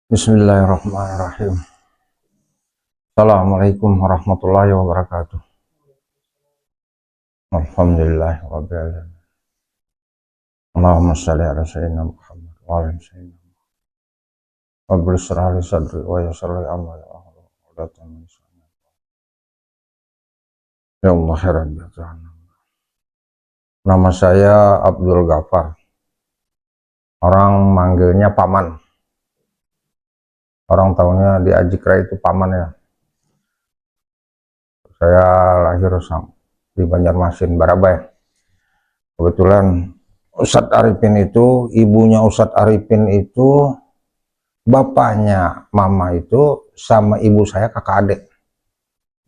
Bismillahirrahmanirrahim. Assalamualaikum warahmatullahi wabarakatuh. Alhamdulillah rabbil alamin. Allahumma shalli ala sayyidina Muhammad wa ala sayyidina Rabbil shrah li sadri wa yassir li amri wahlul 'uqdatam min lisani. Ya Allah ya Rabbi. Nama saya Abdul Ghafar. Orang manggilnya Paman. Orang tahunya di Ajikra itu Paman ya. Saya lahir di Banjarmasin, Barabai. Kebetulan Ustadz Arifin itu, ibunya Ustadz Arifin itu, bapaknya mama itu sama ibu saya kakak adik.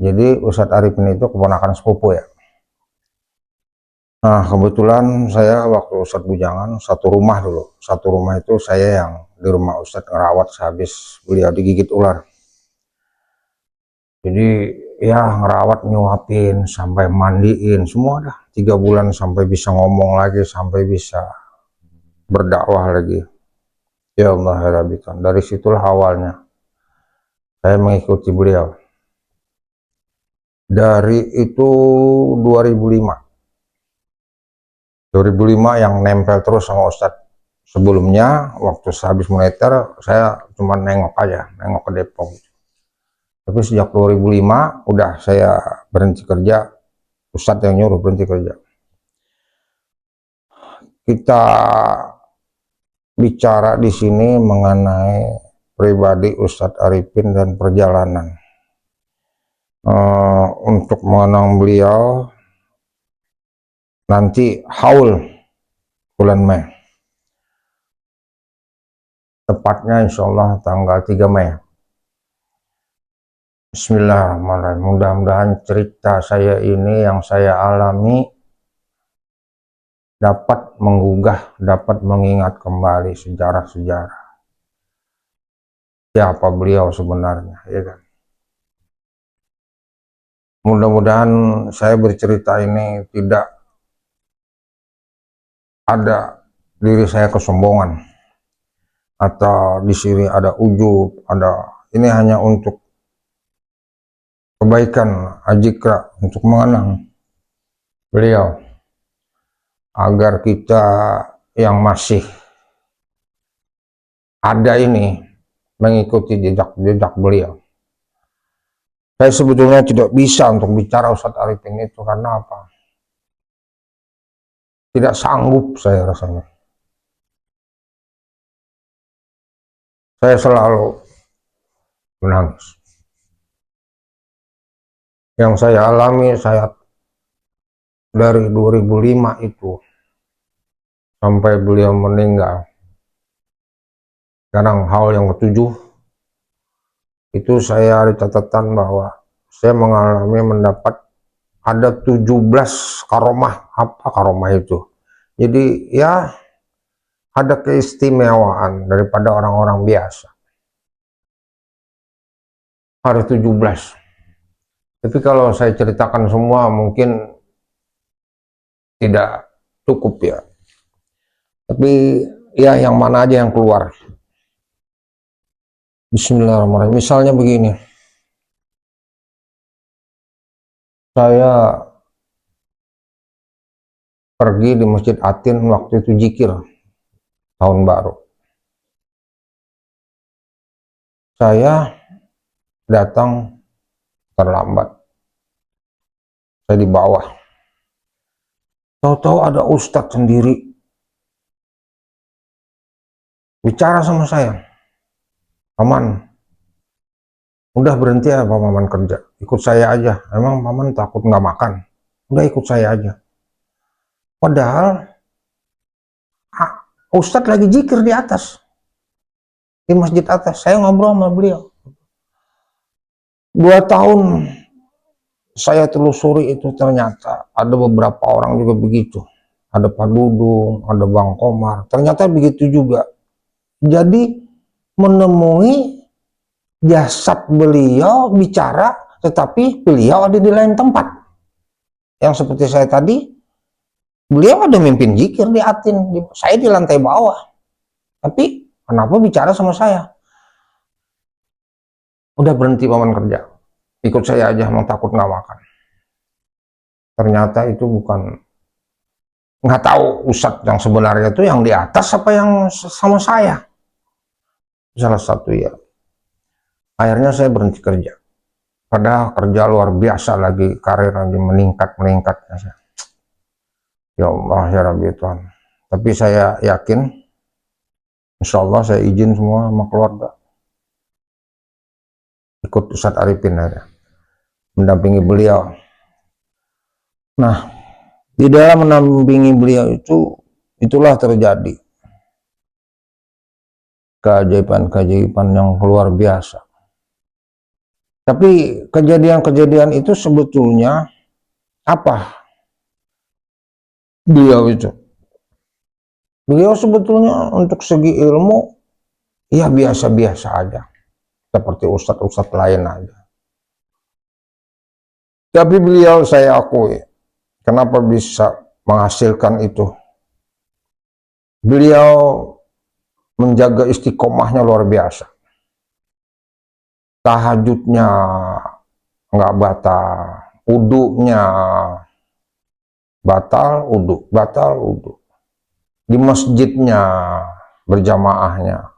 Jadi Ustadz Arifin itu keponakan sepupu ya. Nah kebetulan saya waktu Ustadz bujangan satu rumah dulu. Satu rumah itu saya yang di rumah Ustadz ngerawat sehabis beliau digigit ular. Jadi ya ngerawat, nyuapin, sampai mandiin, semua dah. 3 bulan sampai bisa ngomong lagi, sampai bisa berdakwah lagi. Ya Allah ya Rabbi, dari situlah awalnya saya mengikuti beliau. Dari itu 2005 yang nempel terus sama Ustadz. Sebelumnya waktu sehabis moneter saya cuma nengok aja, nengok ke Depok. Tapi sejak 2005 udah saya berhenti kerja, Ustadz yang nyuruh berhenti kerja. Kita bicara di sini mengenai pribadi Ustadz Arifin dan perjalanan. Untuk mengenang beliau nanti haul bulan Mei. Tepatnya insya Allah tanggal 3 Mei. Bismillahirrahmanirrahim. Mudah-mudahan cerita saya ini yang saya alami dapat menggugah, dapat mengingat kembali sejarah-sejarah siapa beliau sebenarnya, ya kan? Mudah-mudahan saya bercerita ini tidak ada diri saya kesombongan atau di sini ada ujub, ini hanya untuk kebaikan Ajikra, untuk mengenang beliau agar kita yang masih ada ini mengikuti jejak-jejak beliau. Saya sebetulnya tidak bisa untuk bicara Ustadz Arifin itu karena apa? Tidak sanggup saya rasanya. Saya selalu menangis. Yang saya alami dari 2005 itu sampai beliau meninggal. Sekarang hal yang ketujuh itu saya ada catatan bahwa saya mendapat ada 17 karomah. Apa karomah itu? Jadi ya ada keistimewaan daripada orang-orang biasa. Ada 17. Tapi kalau saya ceritakan semua mungkin tidak cukup ya. Tapi ya yang mana aja yang keluar. Bismillahirrahmanirrahim. Misalnya begini. Saya pergi di Masjid Atin waktu itu zikir tahun baru. Saya datang terlambat. Saya di bawah. Tahu-tahu ada ustadz sendiri bicara sama saya. Paman, udah berhenti ya Pak Maman kerja, ikut saya aja. Emang Paman takut nggak makan? Udah ikut saya aja. Padahal Ustadz lagi zikir di atas, di masjid atas. Saya ngobrol sama beliau. 2 tahun saya telusuri itu, ternyata ada beberapa orang juga begitu. Ada Pak Dudung, ada Bang Komar, ternyata begitu juga. Jadi menemui jasad beliau bicara, tetapi beliau ada di lain tempat. Yang seperti saya tadi, beliau ada mimpin zikir di Atin, saya di lantai bawah. Tapi kenapa bicara sama saya? Udah berhenti paman kerja, ikut saya aja, mau takut nggak makan. Ternyata itu bukan, nggak tahu Ustadz yang sebenarnya itu yang di atas apa yang sama saya. Salah satu ya. Akhirnya saya berhenti kerja. Padahal kerja luar biasa lagi, karir lagi meningkat. Ya Allah ya Rabbi Tuhan. Tapi saya yakin, insya Allah saya izin semua sama keluarga. Ikut Ustadz Arifin aja, mendampingi beliau. Nah, di dalam mendampingi beliau itulah terjadi keajaiban-keajaiban yang luar biasa. Tapi kejadian-kejadian itu sebetulnya apa? Beliau sebetulnya untuk segi ilmu ya biasa-biasa aja, seperti ustadz-ustadz lain aja. Tapi beliau, saya akui, kenapa bisa menghasilkan itu? Beliau menjaga istiqomahnya luar biasa. Tahajudnya nggak batal, wudhunya batal, wudhu. Di masjidnya, berjamaahnya.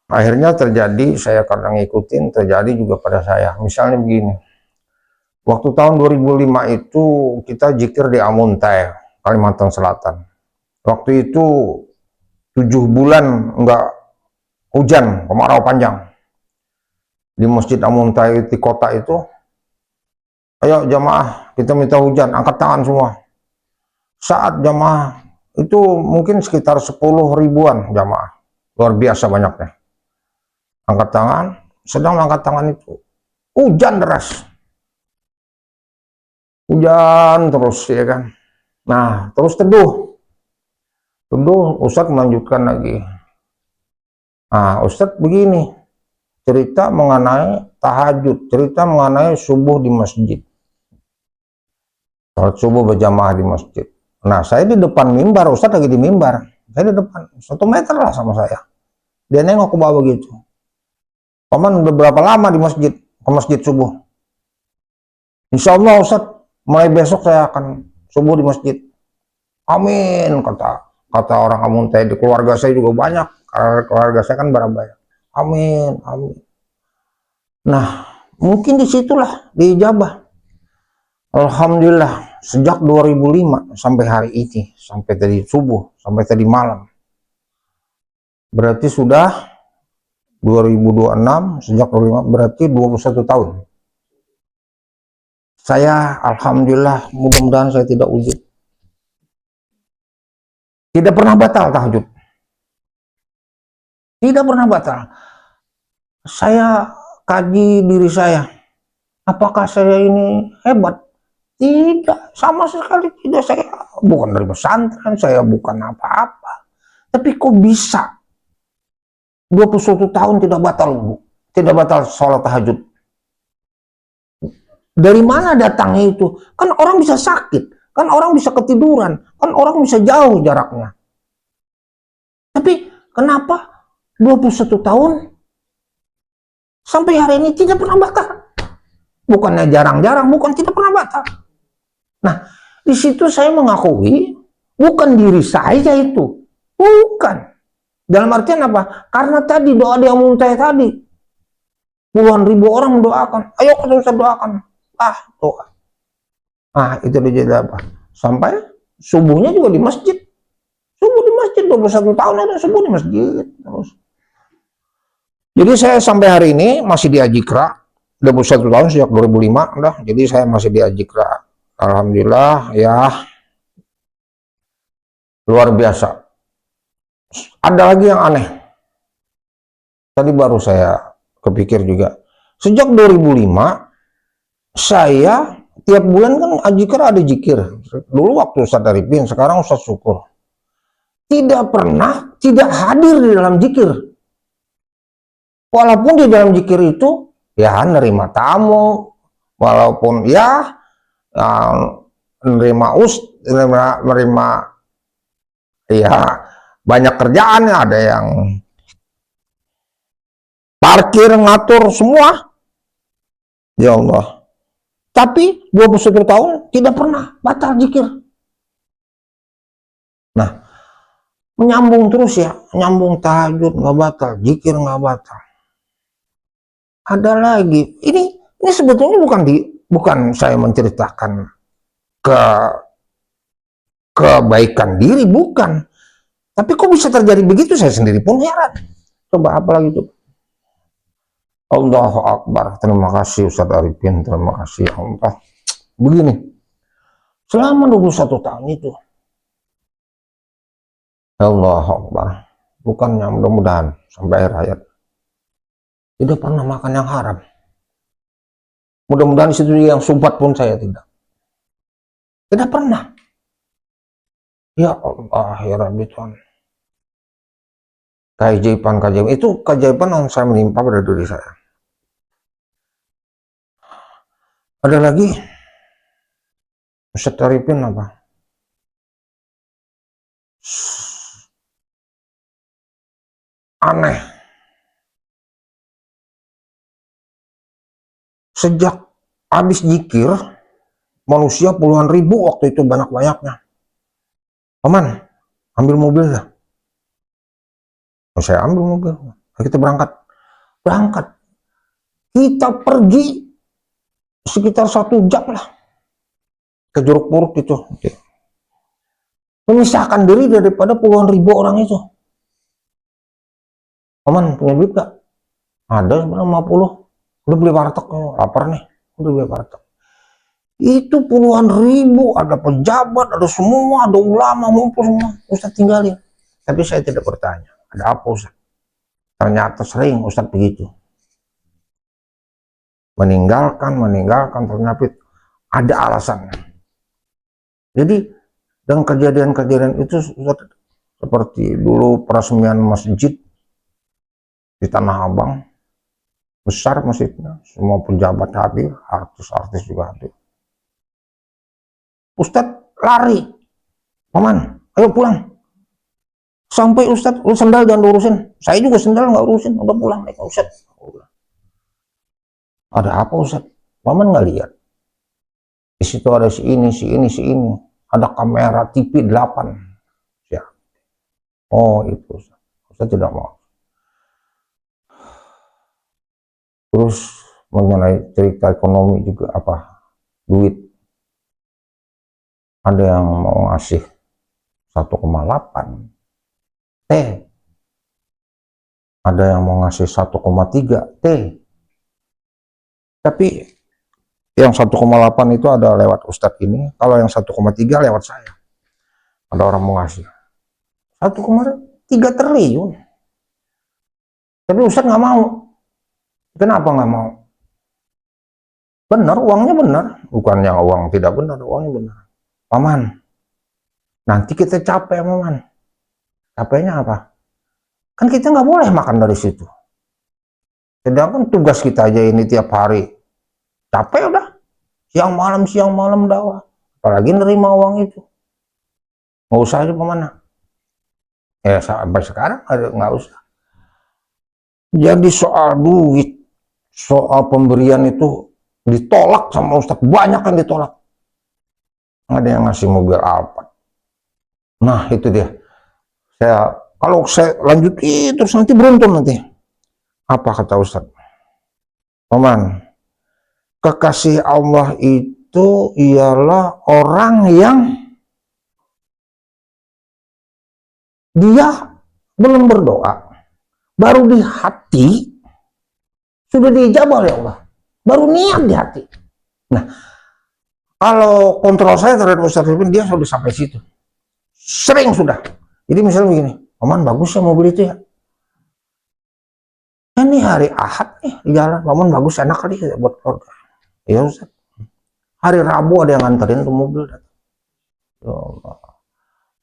Akhirnya terjadi, saya kadang ngikutin, terjadi juga pada saya. Misalnya begini, waktu tahun 2005 itu kita zikir di Amuntai, Kalimantan Selatan. Waktu itu 7 bulan enggak hujan, kemarau panjang. Di Masjid Amuntai di kota itu, ayo jamaah kita minta hujan, angkat tangan semua. Saat jamaah itu mungkin sekitar 10 ribuan jamaah, luar biasa banyaknya. Angkat tangan, sedang angkat tangan itu hujan deras. Hujan terus ya kan. Nah, terus teduh. Ustadz melanjutkan lagi. Nah, Ustadz begini, cerita mengenai tahajud, cerita mengenai subuh di masjid. Salat subuh berjamaah di masjid. Nah, saya di depan mimbar, Ustadz lagi di mimbar. Saya di depan, 1 meter lah sama saya. Dia nengok ke bawah begitu. Paman udah berapa lama di masjid, ke masjid subuh? Insya Allah Ustadz, mulai besok saya akan subuh di masjid. Amin, kata orang Amuntai. Di keluarga saya juga banyak, karena keluarga saya kan banyak. Amin. Nah, mungkin disitulah diijabah. Alhamdulillah, sejak 2005 sampai hari ini, sampai tadi subuh, sampai tadi malam. Berarti sudah 2026, sejak 2005, berarti 21 tahun. Saya alhamdulillah, mudah-mudahan saya tidak ujub. Tidak pernah batal tahajud. Tidak pernah batal. Saya kaji diri saya. Apakah saya ini hebat? Tidak, sama sekali tidak. Saya bukan dari pesantren, saya bukan apa-apa. Tapi kok bisa 21 tahun tidak batal sholat tahajud? Dari mana datangnya itu? Kan orang bisa sakit, kan orang bisa ketiduran, kan orang bisa jauh jaraknya. Tapi kenapa 21 tahun sampai hari ini tidak pernah batal? Bukannya jarang-jarang, bukan tidak pernah batal. Nah, di situ saya mengakui bukan diri saya itu, bukan. Dalam artian apa? Karena tadi doa di Amuntai tadi, puluhan ribu orang mendoakan. Ayo kita doakan. Doa. Nah, itu dia apa? Sampai subuhnya juga di masjid. Subuh di masjid, 21 tahun ada subuh di masjid. Terus. Jadi saya sampai hari ini masih di Ajikra. 21 tahun sejak 2005. Jadi saya masih di Ajikra. Alhamdulillah ya. Luar biasa. Ada lagi yang aneh. Tadi baru saya kepikir juga. Sejak 2005, saya tiap bulan kan Ajikra ada zikir. Dulu waktu Ustadz Arifin, sekarang Ustadz Syukur. Tidak pernah tidak hadir di dalam zikir. Walaupun di dalam zikir itu, ya nerima tamu. Walaupun ya nerima ya banyak kerjaan, ada yang parkir, ngatur semua. Ya Allah. Tapi 21 tahun tidak pernah batal zikir. Nah, menyambung terus ya, nyambung tahajud nggak batal, zikir nggak batal. Ada lagi, ini sebetulnya bukan saya menceritakan kebaikan diri, bukan. Tapi kok bisa terjadi begitu, saya sendiri pun heran. Coba apa lagi tuh? Allahu Akbar. Terima kasih Ustaz Arifin, terima kasih Allah. Begini, selama 21 tahun itu, Allahu Akbar, bukannya mudah-mudahan sampai akhir hayat tidak pernah makan yang haram. Mudah-mudahan situ yang sumpah pun saya tidak pernah. Ya Allah, ya Rabbi Tuhan. Keajaiban itu keajaiban yang saya menimpa pada diri saya. Ada lagi Ustaz Arifin apa? Aneh. Sejak habis zikir, manusia puluhan ribu waktu itu banyak-banyaknya. Paman, ambil mobil ya. Saya ambil mobil. Kita berangkat. Kita pergi sekitar 1 jam lah ke Jeruk Purut itu. Memisahkan diri daripada puluhan ribu orang itu. Paman, punya duit gak? Ada sebenarnya 50. Udah beli warteg, lapar nih. Udah beli warteg. Itu puluhan ribu, ada pejabat, ada semua, ada ulama, ngumpul semua. Ustaz tinggalin. Tapi saya tidak bertanya, ada apa Ustaz? Ternyata sering Ustaz begitu. Meninggalkan, ternyata ada alasannya. Jadi, dengan kejadian-kejadian itu, Ustaz, seperti dulu peresmian masjid di Tanah Abang, besar masjidnya, semua pejabat hadir, artis-artis juga hadir. Ustadz lari, paman, ayo pulang. Sampai Ustadz, lu sendal jangan urusin. Saya juga sendal nggak urusin, udah pulang nih Ustadz. Ada apa Ustadz? Paman nggak lihat? Di situ ada si ini. Ada kamera TV 8. Ya. Oh itu Ustadz tidak mau. Terus mengenai cerita ekonomi juga apa? Duit. Ada yang mau ngasih 1,8 T. Ada yang mau ngasih 1,3 T. Tapi yang 1,8 itu ada lewat Ustadz ini. Kalau yang 1,3 lewat saya. Ada orang mau ngasih 1,3 triliun. Tapi Ustadz nggak mau. Kenapa nggak mau? Benar, uangnya benar. Bukannya uang tidak benar, uangnya benar. Paman, nanti kita capek, Paman. Capeknya apa? Kan kita nggak boleh makan dari situ. Sedangkan tugas kita aja ini tiap hari. Capek udah. Siang malam dakwah. Apalagi nerima uang itu. Nggak usah aja, Paman. Ya sampai sekarang nggak usah. Jadi soal duit, soal pemberian itu ditolak sama Ustadz, banyak yang ditolak. Ada yang ngasih mobil Alphard. Nah itu dia. Kalau saya lanjut terus nanti beruntun nanti. Apa kata Ustadz? Paman, kekasih Allah itu ialah orang yang dia belum berdoa, baru di hati sudah diijabah oleh Allah, baru niat di hati. Nah, kalau kontrol saya terhadap Ustadz Rifin, dia sudah sampai situ, sering sudah. Jadi misalnya begini, Paman bagus ya mobil itu ya. Ini hari Ahad nih di jalan, Paman bagus enak kali ya buat keluarga. Ya Ustadz. Hari Rabu ada yang nganterin tuh mobil. Ya Allah.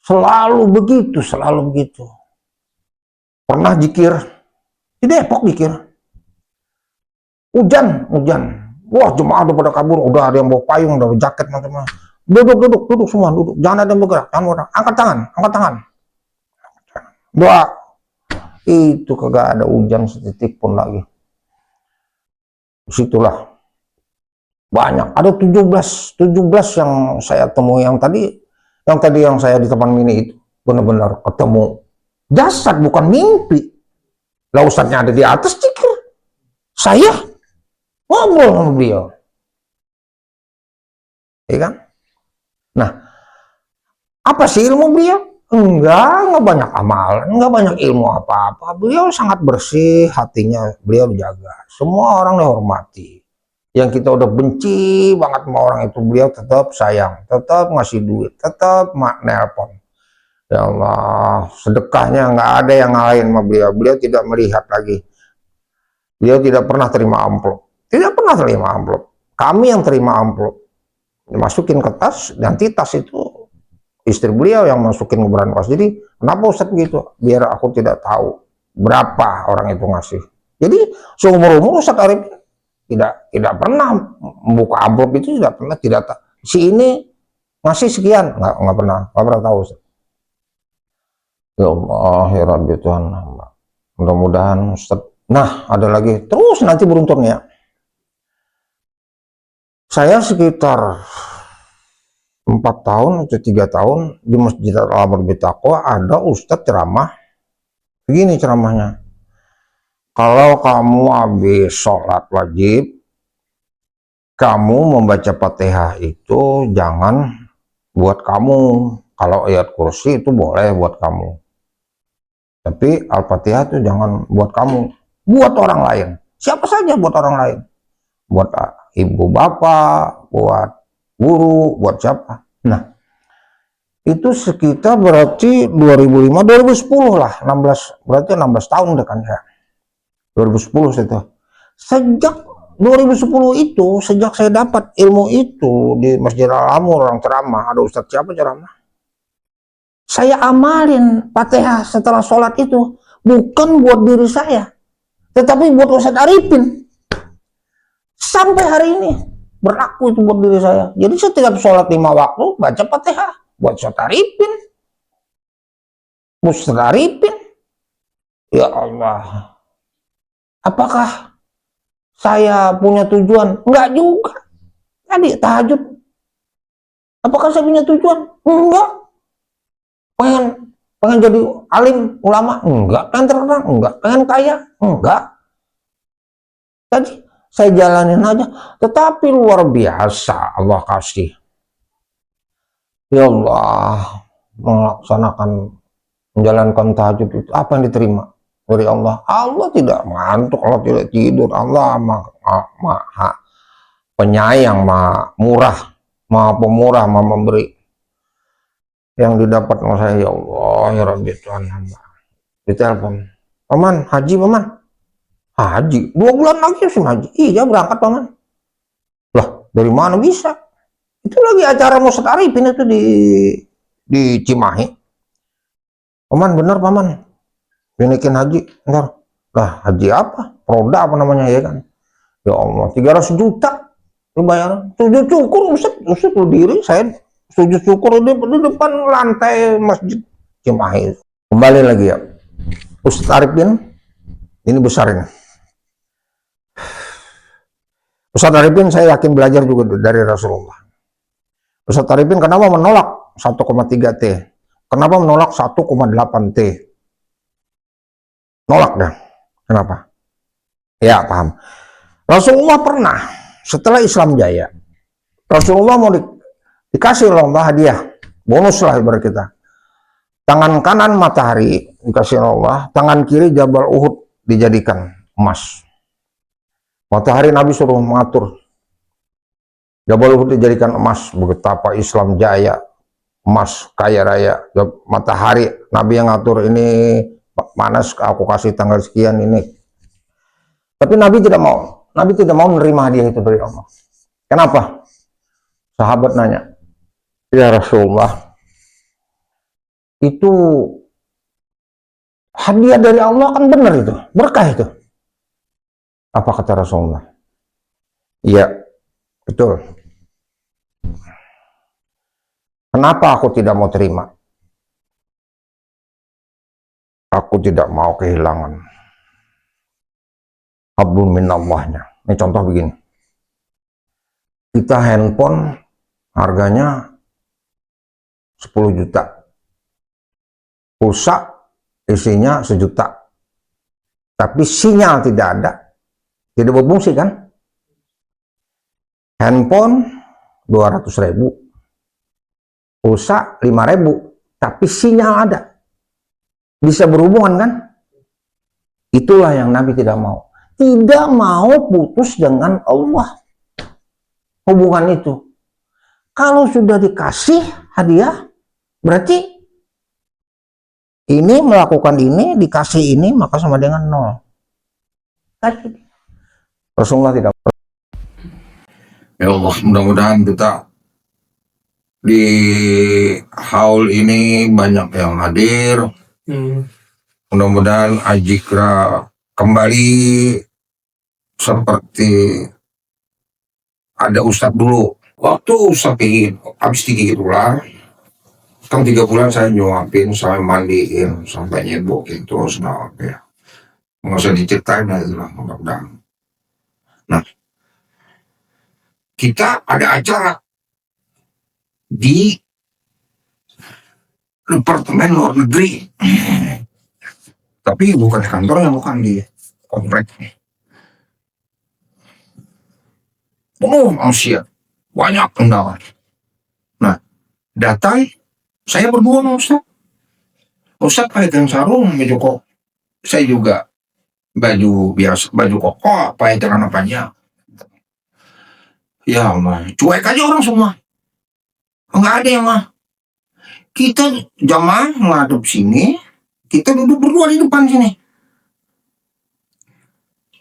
Selalu begitu. Pernah zikir di Depok zikir. Hujan. Wah, jemaah udah pada kabur, udah ada yang bawa payung, udah bawa jaket macam-macam. Duduk semua, duduk. Jangan ada yang bergerak, angkat tangan. Doa. Itu kagak ada hujan setitik pun lagi. Disitulah banyak. Ada 17 yang saya temui yang tadi yang saya di Taman Mini itu benar-benar ketemu jasad bukan mimpi. Lah ustadznya ada di atas cikir. Saya ngobrol sama beliau. Ya kan? Nah, apa sih ilmu beliau? Enggak banyak amal, enggak banyak ilmu apa-apa. Beliau sangat bersih, hatinya beliau dijaga. Semua orang dihormati. Yang kita udah benci banget sama orang itu, beliau tetap sayang, tetap ngasih duit, tetap nelpon. Ya Allah, sedekahnya nggak ada yang ngalahin sama beliau. Beliau tidak melihat lagi. Beliau tidak pernah terima amplop. Tidak pernah terima amplop. Kami yang terima amplop. Dimasukin ke tas, nanti tas itu istri beliau yang masukin ke berangkas. Jadi kenapa Ustadz begitu? Biar aku tidak tahu berapa orang itu ngasih. Jadi seumur-umur Ustadz Arif tidak pernah membuka amplop itu, tidak pernah, si ini ngasih sekian, nggak pernah tahu Ustadz. Ya Allah ya Rabbi Tuhan, mudah-mudahan Ustadz. Nah ada lagi terus nanti beruntungnya. Saya sekitar 4 tahun atau 3 tahun di Masjid Al-Amr Bitaqwa ada Ustadz ceramah begini ceramahnya, kalau kamu habis sholat wajib kamu membaca Fatihah itu jangan buat kamu, kalau ayat kursi itu boleh buat kamu, tapi Al-Fatihah itu jangan buat kamu, buat orang lain, siapa saja, buat orang lain, buat ibu bapak, buat guru, buat siapa. Nah itu sekitar berarti 2005 2010 lah, 16, berarti 16 tahun deh kan ya, 2010 itu. Sejak 2010 itu, sejak saya dapat ilmu itu di Masjid Al-Amur, orang ceramah, ada Ustadz siapa ceramah, saya amalin Fatihah setelah sholat itu, bukan buat diri saya, tetapi buat Ustadz Arifin. Sampai hari ini berlaku itu buat diri saya. Jadi setiap sholat 5 waktu baca Fatihah buat Ustadz Arifin. Ustadz Arifin. Ya Allah. Apakah saya punya tujuan? Enggak juga. Tadi tahajud. Apakah saya punya tujuan? Enggak. Pengen jadi alim ulama? Enggak. Pengen terkenal? Enggak. Pengen kaya? Enggak. Tadi saya jalanin aja. Tetapi luar biasa Allah kasih. Ya Allah, melaksanakan, menjalankan tahajud itu apa yang diterima dari Allah? Allah tidak mengantuk, Allah tidak tidur, Allah maha penyayang, maha murah, maha pemurah, maha memberi. Yang didapat sama saya, ya Allah ya Rabbi Tuhan hamba, ditelepon, paman haji, paman haji 2 bulan lagi sih haji. Iya berangkat paman. Lah dari mana bisa? Itu lagi acara Ustadz Arifin itu di Cimahi. Paman bener paman, binikin haji ntar. Lah haji apa? Roda apa namanya ya kan? Ya Allah 300 juta dibayar. Sujud syukur Ustadz berdiri, saya sujud syukur di depan lantai Masjid Cimahi. Kembali lagi ya, Ustadz Arifin ini besar ini. Ustadz Arifin saya yakin belajar juga dari Rasulullah. Ustadz Arifin kenapa menolak 1,3 T? Kenapa menolak 1,8 T? Nolak dah. Kenapa? Ya paham. Rasulullah pernah setelah Islam jaya, Rasulullah mau dikasih oleh Allah hadiah, bonus lah ibarat kita. Tangan kanan matahari dikasih Allah, tangan kiri Jabal Uhud dijadikan emas. Matahari Nabi suruh mengatur, Jabal Uhud dijadikan emas. Betapa Islam jaya, emas kaya raya. Matahari Nabi yang ngatur, ini panas aku kasih tanggal sekian ini. Tapi Nabi tidak mau. Nabi tidak mau menerima hadiah itu dari Allah. Kenapa? Sahabat nanya, ya Rasulullah, itu hadiah dari Allah kan benar itu, berkah itu. Apa kata Rasulullah? Iya, betul. Kenapa aku tidak mau terima? Aku tidak mau kehilangan hablum minallahnya. Ini contoh begini. Kita handphone harganya 10 juta. Pulsa isinya 1 juta. Tapi sinyal tidak ada. Tidak berfungsi kan? Handphone 200.000. Pulsa 5.000. Tapi sinyal ada. Bisa berhubungan kan? Itulah yang Nabi tidak mau. Tidak mau putus dengan Allah. Hubungan itu. Kalau sudah dikasih hadiah, berarti ini melakukan ini, dikasih ini, maka sama dengan 0. Rasulullah tidak. Ya Allah, mudah-mudahan kita di haul ini banyak yang hadir. Mudah-mudahan Ajikra kembali seperti ada Ustadz dulu. Waktu Ustadz habis digigit ular, kan 3 bulan saya nyuapin, saya mandiin, sampai nyebokin terus, ya. Nggak usah diceritain aja lah, mudah-mudahan. Nah, kita ada acara di Departemen Luar Negeri, tapi bukan kantornya, bukan di komplek. Penuh manusia, banyak undangan. Nah, datang, saya berdua sama Ustaz. Ustaz pegang sarung, baju kok. Saya juga baju biasa, baju koko, pakai celana panjang. Ya Allah, cuek aja orang semua. Enggak ada yang mah. Kita jamaah ngadep sini, kita duduk berdua di depan sini.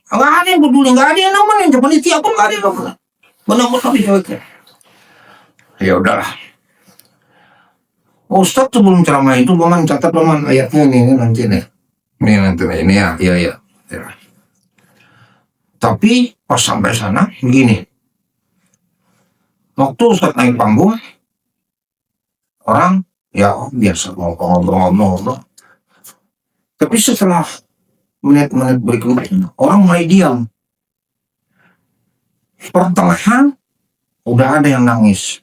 Enggak ada yang peduli, enggak ada yang nemenin, panitia pun enggak ada yang nemenin. Benar-benar dicuekin. Ya udahlah. Ustaz sebelum ceramah itu Baman catat Baman ayatnya ini nanti nih. Ini nanti ini ya. Tapi pas sampai sana begini. Waktu Ustaz naik panggung, orang ya biasa ngobrol-ngobrol. Tapi setelah menit-menit berikutnya, orang mulai diam. Pertengahan udah ada yang nangis.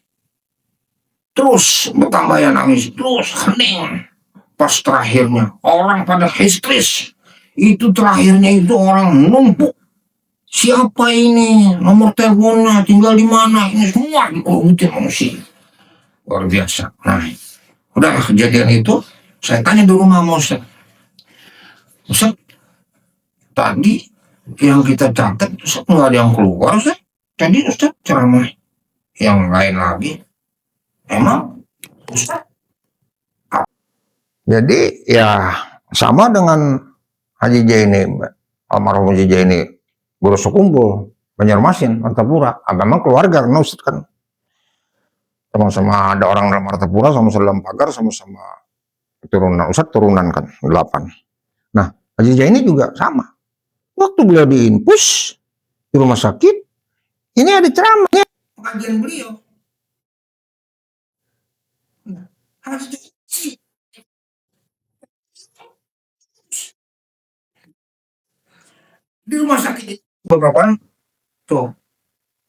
Terus bertambah yang nangis, terus hening. Pas terakhirnya orang pada histeris. Itu terakhirnya itu orang numpuk. Siapa ini? Nomor teleponnya tinggal di mana? Ini semua dikurutin manusia. Luar biasa. Nah, udah kejadian itu, saya tanya di rumah sama Ustaz. Ustaz, tadi yang kita catat, Ustaz nggak ada yang keluar, Ustaz. Tadi Ustaz ceramah yang lain lagi. Emang Ustaz? Jadi ya sama dengan Haji Jaini, almarhum Haji Jaini, Guru Sekumpul, Banjarmasin, Martapura. Memang keluarga karena Ustaz kan sama-sama ada orang dalam Martapura, sama-sama dalam pagar, sama-sama turunan Ustaz, turunan kan 8. Nah, Haji Jaini juga sama. Waktu beliau diinfus di rumah sakit, ini ada ceramahnya Pengajian beliau. Harus di rumah sakit beberapa tuh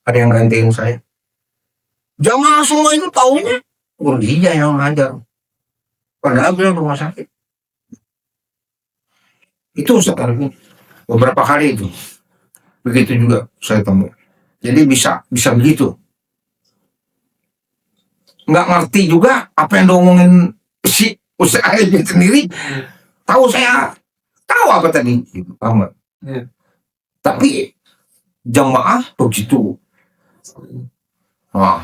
ada yang gantiin saya. Jamaah semua itu taunya Guru Hija yang ngajar. Padahal beliau rumah sakit. Itu Ustaz Arifin beberapa kali itu. Begitu juga saya temu. Jadi bisa begitu. Nggak ngerti juga apa yang diomongin si Ustaz Arifin sendiri. Tahu apa tadi? Paham nggak? Tapi jamaah begitu. Nah,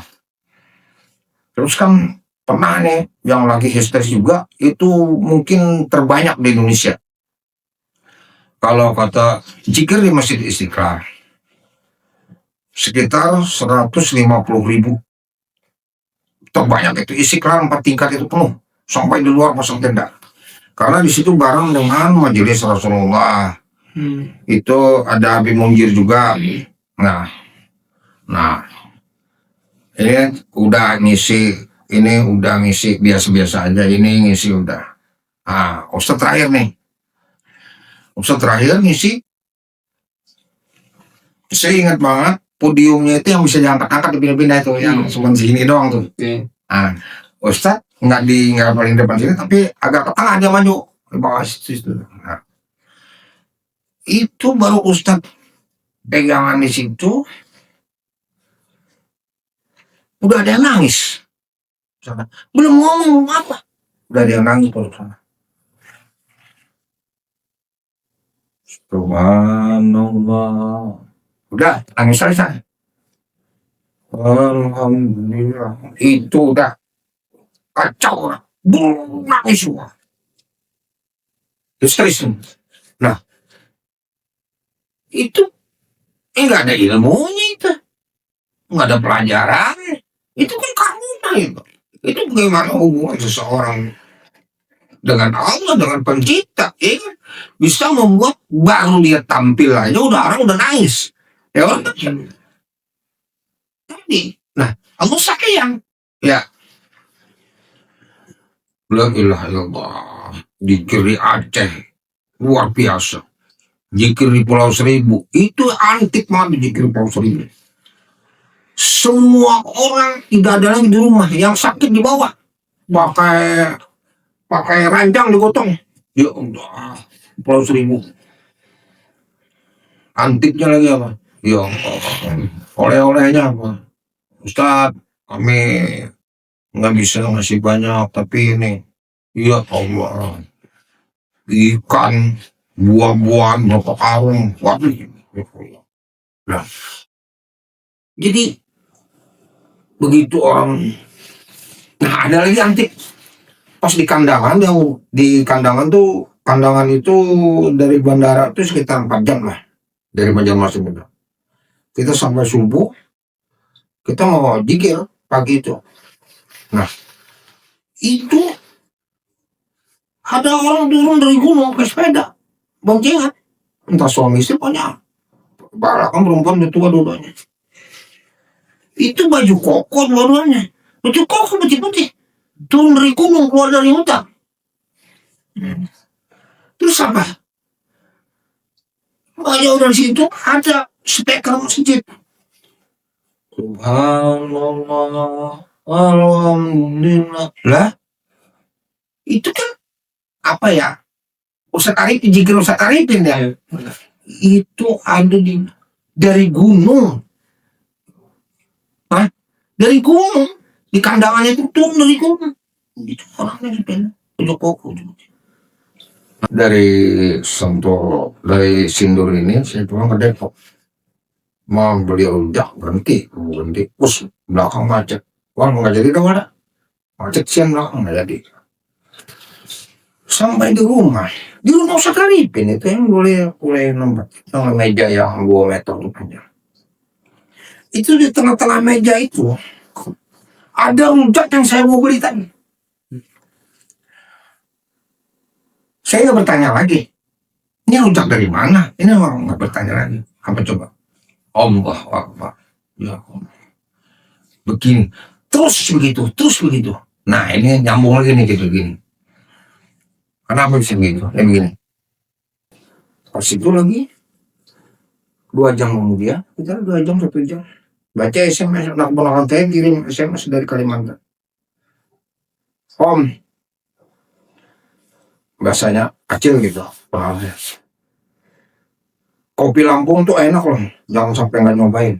terus kan pernah nih yang lagi histeris juga, itu mungkin terbanyak di Indonesia. Kalau kata zikir di Masjid Istiqlal sekitar 150.000. Terbanyak itu Istiqlal 4 tingkat itu penuh sampai di luar pasang tenda. Karena di situ bareng dengan majelis Rasulullah. Itu ada Habib Munjir juga. Nah, ini udah ngisi biasa-biasa aja, ini ngisi udah. Ustaz terakhir nih, Ustadz terakhir ngisi, saya ingat banget podiumnya itu yang bisa diangkat-angkat dipindah-pindah itu yang cuma segini doang tuh. Nah, Ustadz nggak paling depan sini tapi agak ke tengah dia maju di bawah situ. Nah, itu baru Ustadz pegangan di situ udah ada yang nangis. Belum ngomong apa, udah ada yang nangis baru sana. Subhanallah. Udah nangis selesai. Alhamdulillah. Itu udah kacau lah. Belum nangis semua. Histeris. Nah, itu enggak ada ilmunya itu. Enggak ada pelajaran. Itu kan karuna itu. Itu bagaimana hubungan seseorang dengan Allah, dengan pencipta, ya kan? Bisa membuat baru dia tampil aja orang udah nangis. Ya kan? Tadi, nah Allah sayang. Ya, la ilaha illallah. Zikir di Aceh luar biasa. Zikir di Pulau Seribu itu antik banget, zikir Pulau Seribu. Semua orang tidak ada lagi di rumah, yang sakit dibawa pakai ranjang digotong. Ya Allah, Pulau Seribu. Antiknya lagi apa? Ya Allah, oleh-olehnya apa? Ustadz, kami nggak bisa ngasih banyak, tapi ini, ya Allah, ikan, buah-buahan, berapa karung, waduh, ya Allah. Nah, jadi begitu orang, nah ada lagi antik pas di kandangan, yang di kandangan tuh, kandangan itu dari bandara tuh sekitar 4 jam lah dari Banjarmasin itu. Kita sampai subuh, kita mau zikir pagi itu. Nah, itu ada orang turun dari gunung ke sepeda, boncengan, entah suami istri punya, balakan perempuan tua dua-duanya. Itu baju koko dua-duanya, baju koko putih-putih, turun dari gunung, keluar dari hutan. Terus apa? Jauh dari situ ada speaker masjid. Subhanallah, alhamdulillah. Lah, itu kan apa ya? Ustadz Arifin, jikir Ustadz Arifin ya. Itu ada dari gunung. Hah? Dari gunung. Di kandangannya itu turun dari gunung. Itu orangnya sepeda. Ujuk koko. Dari Sentul, dari Sindur ini saya pulang ke Depok. Mau beliau udah berhenti. Terus belakang macet. Wah nggak jadi dong ada. Macet siang belakang nggak jadi. Sampai di rumah Ustadz Arifin itu yang boleh nomor meja yang 2 meter panjang. Itu di tengah-tengah meja itu ada rujak yang saya mau beli tadi. Saya nggak bertanya lagi, ini rujak dari mana? Ini orang nggak bertanya lagi. Apa coba? Allah Akbar. Ya Allah. Begini, terus begitu. Nah ini nyambung lagi nih gitu gini. Kenapa bisa begitu? Ya begini. Pas itu lagi 2 jam kemudian, kita 2 jam 1 jam baca SMS, anak ponakan saya kirim SMS dari Kalimantan. Om, bahasanya kecil gitu. Kopi Lampung tuh enak loh, jangan sampai nggak nyobain.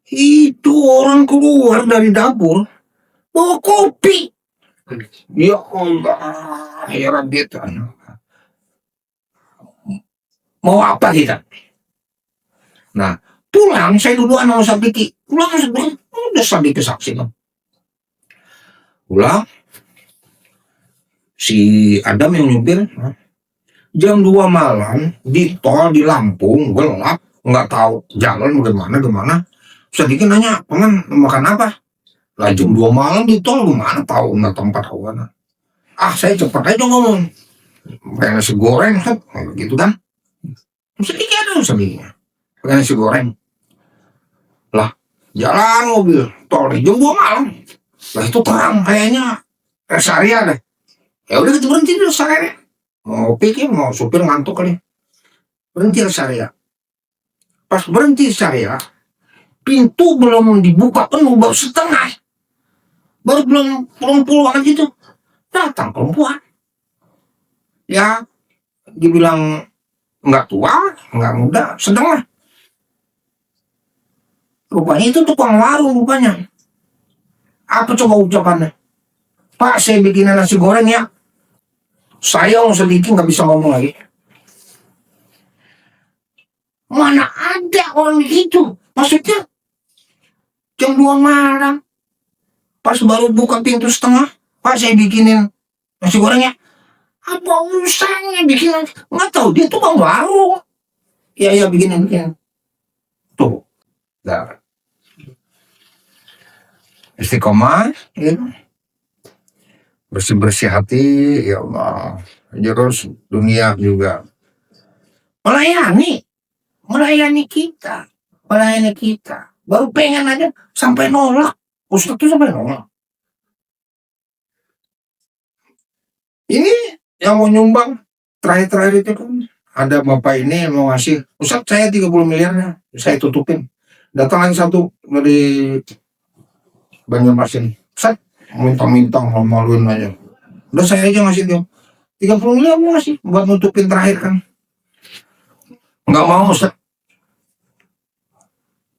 Itu orang keluar dari dapur bawa kopi. Ya Allah, ya Rabbi, mau apa kita? Nah, pulang saya duluan sama Sabiki. Pulang udah Sabiki saksi kan. Pulang si Adam yang nyupir jam 2 malam di tol di Lampung gelap, nggak tahu jalan gimana. Sabiki nanya, "Paman makan apa?" Lah jam 2 malam di tol gimana tahu nggak tempat mana. Saya cepat aja ngomong. Kayak nasi goreng gitu kan. Sabiki ada Sabikinya. Kayak nasi goreng. Lah jalan mobil tol jam 2 malam. Lah itu terang kayaknya rest area deh. Ya udah kita berhenti di rest area. Mau pikir mau supir ngantuk kali. Berhenti saya. Pas berhenti saya, pintu belum dibuka penuh, baru setengah. Baru belum puluhan gitu. Datang perempuan. Ya, dibilang nggak tua, nggak muda, sedang lah. Rupanya itu tukang warung rupanya. Apa coba ucapannya? Pak, saya bikin nasi goreng ya. Saya sedikit nggak bisa ngomong lagi. Mana ada orang gitu? Maksudnya jam 2 malam. Pas baru buka pintu setengah. Pak, saya bikinin nasi goreng ya. Apa urusannya bikin? Nggak tahu, dia tukang warung. Ya bikinin. Tuh. Nah, istiqomah, ya. Bersih-bersih hati, ya Allah. Terus dunia juga. Melayani kita. Baru pengen aja sampai nolak. Ustaz tuh sampai nolak. Ini yang mau nyumbang terakhir itu kan ada bapak ini yang mau ngasih, Ustaz saya 30 miliarnya, saya tutupin. Datang lagi satu dari Banjarmasin, Ustaz minta maluin aja. Udah saya aja ngasih dia 30 miliar mau ngasih buat nutupin terakhir kan. Nggak mau Ustaz.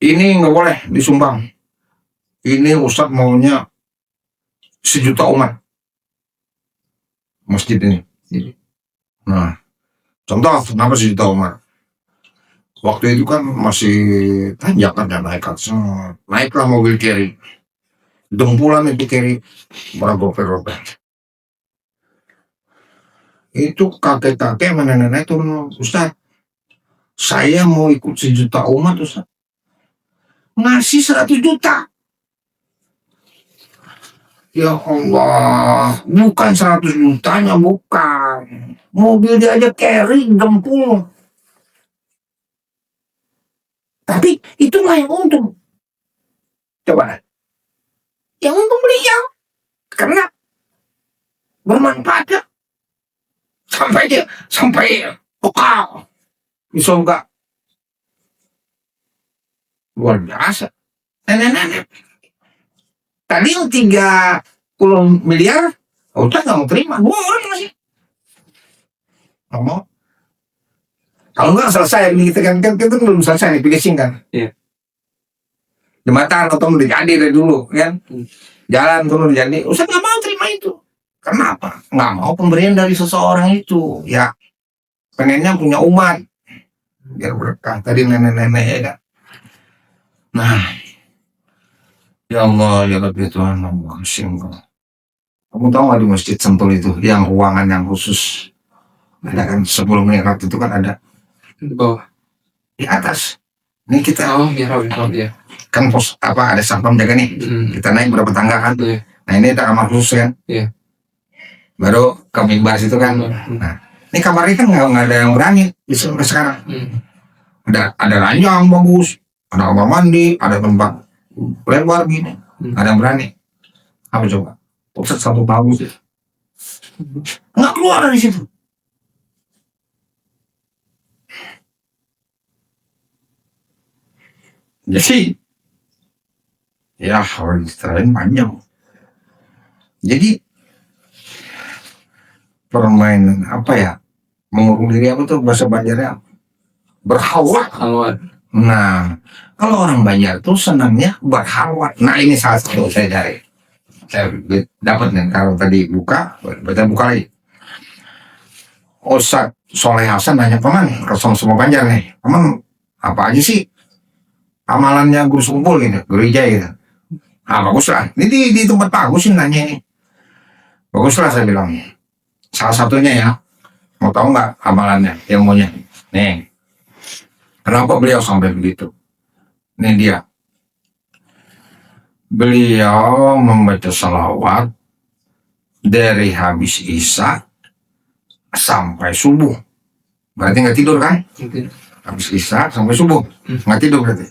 Ini nggak boleh disumbang. Ini Ustaz maunya 1 juta umat masjid ini. Nah, contoh kenapa 1 juta umat? Waktu itu kan masih tanjakan dan naiklah mobil carry. Dempulan itu carry berapa. Itu kakek-kakek nenek-nenek turun, Ustaz, saya mau ikut 1 juta umat Ustaz. Ngasih 100 juta. Ya Allah, bukan 100 jutanya, bukan. Mobil dia aja carry dempul. Tapi itulah yang untung. Coba. Yang untung beliau. Karena bermanfaat. Sampai pokal di surga. Luar biasa. Nenek-nenek. Tadi yang 30 miliar, udah nggak mau terima. Gua orang masih nggak mau. Kalau nggak selesai, kita kan belum selesai nih, finishing kan. Iya. Jembatan atau udah jadi dari dulu, kan? Jalan turun jadi. Ustaz nggak mau terima itu. Kenapa? Nggak mau pemberian dari seseorang itu. Ya, pengennya punya umat. Biar berkah. Tadi nenek-nenek ya kan. Nah, ya Allah, ya Rabbi Tuhan, kamu tahu nggak di Masjid Sentul itu, yang ruangan yang khusus, ada kan sebelum meningkat itu kan ada di bawah, di atas. Ini kita ya. Kan pos apa ada sampam jaga nih. Kita naik berapa tangga kan? Nah ini ada kamar khusus kan? Baru kami bahas itu kan. Nah ini kamarnya kan nggak ada yang berani di sekarang. Ada ranjang bagus, ada kamar mandi, ada tempat lebar gini, ada yang berani. Apa coba? Ustaz 1 tahun sih nggak keluar dari situ. Jadi ya harus diterain panjang. Jadi permainan apa ya, mengurung diri apa tuh bahasa Banjarnya, berhalwat. Nah kalau orang Banjar tuh senangnya berhalwat. Nah ini salah satu saya dapat nih. Kalau tadi buka lagi. Ustaz Soleh Hasan nanya, Paman, kosong semua Banjar nih, Paman apa aja sih amalannya guru kumpul gitu, gereja gitu. Ah bagus lah, ini di tempat bagus sih nanya ini. Bagus lah saya bilang. Salah satunya ya, mau tahu nggak amalannya, ilmunya? Nih, kenapa beliau sampai begitu? Ini dia. Beliau membaca salawat dari habis Isya sampai subuh. Berarti nggak tidur kan? Habis Isya sampai subuh, nggak tidur berarti.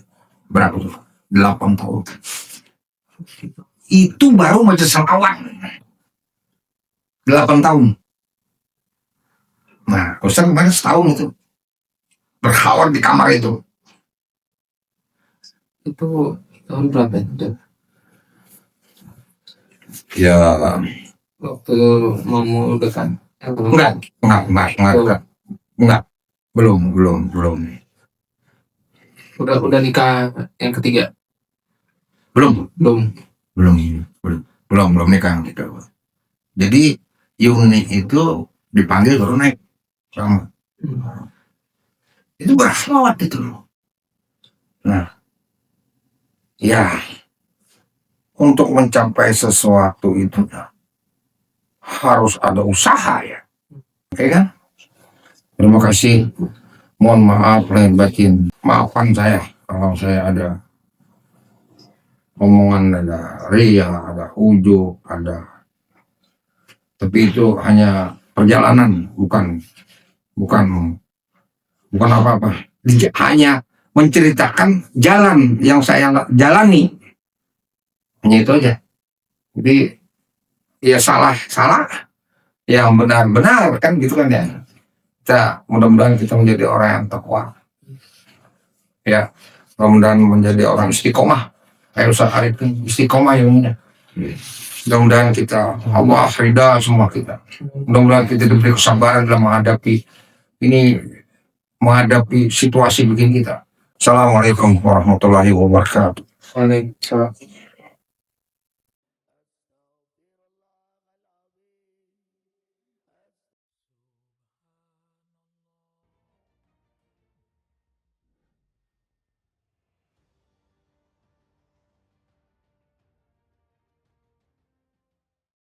Berapa tuh? 8 tahun. Itu baru baca salawat. 8 tahun. Nah, Ustaz kemarin setahun itu berkhawar di kamar itu. Itu tahun berapa itu? Ya, Waktu mau dekan? enggak, belum, Udah nikah yang ketiga? belum, belum nikah gitu. Jadi Yuni itu dipanggil baru naik sama itu berkhawat itu. Nah, ya untuk mencapai sesuatu itu harus ada usaha ya, oke kan? Terima kasih. Mohon maaf lahir batin. Maafkan saya kalau saya ada omongan, ada ria, ada ujub, ada. Tapi itu hanya perjalanan, bukan apa-apa. Hanya menceritakan jalan yang saya jalani. Hanya itu aja. Jadi ya salah, yang benar kan gitu kan ya. Kita mudah-mudahan kita menjadi orang yang takwa. Ya, mudah-mudahan menjadi orang istiqomah. Kayak Ustaz Arif istiqomah ya. Mudah-mudahan kita Allah ridha semua kita. Mudah-mudahan kita diberi kesabaran dalam menghadapi situasi begini kita. Assalamualaikum warahmatullahi wabarakatuh. Waalaikumsalam.